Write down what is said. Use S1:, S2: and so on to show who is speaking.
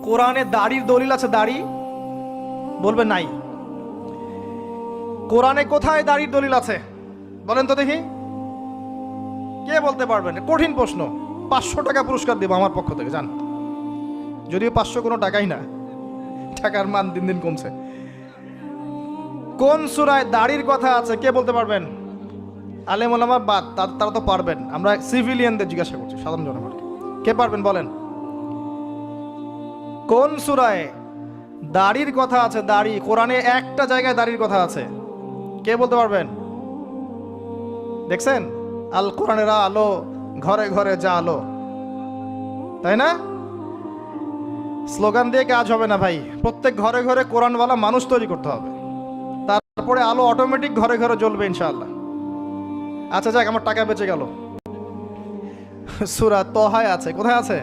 S1: কোরআনে দাড়ির দলিল আছে? দাড়ি বলবে নাই। কোরআনে কোথায় দাড়ির দলিল আছে বলেন তো দেখি, কে বলতে পারবেন? কঠিন প্রশ্ন। 500 টাকা পুরস্কার দেবো আমার পক্ষ থেকে, জান। যদিও 500 কোনো টাকাই না, টাকার মান দিন দিন কমছে। কোন সূরায় দাড়ির কথা আছে কে বলতে পারবেন? আলেম ওলামা বাদ, তারা তো পারবেন। আমরা সিভিলিয়ানদের জিজ্ঞাসা করছি, সাধারণ জনগণকে। কে পারবেন বলেন? কোন সূরায় দাড়ির কথা আছে? দাড়ি কোরআনে একটা জায়গায় দাড়ির কথা আছে, কে বলতে পারবেন? দেখছেন, আল কোরআনের আলো ঘরে ঘরে যা আলো, তাই না? স্লোগান দিয়ে কাজ হবে না ভাই, প্রত্যেক ঘরে ঘরে কোরআনওয়ালা মানুষ তৈরি করতে হবে, তারপরে আলো অটোমেটিক ঘরে ঘরে জ্বলবে ইনশাআল্লাহ। আচ্ছা যাক, আমার টাকা বেঁচে গেল। সূরা তহায় আছে, কোথায় আছে?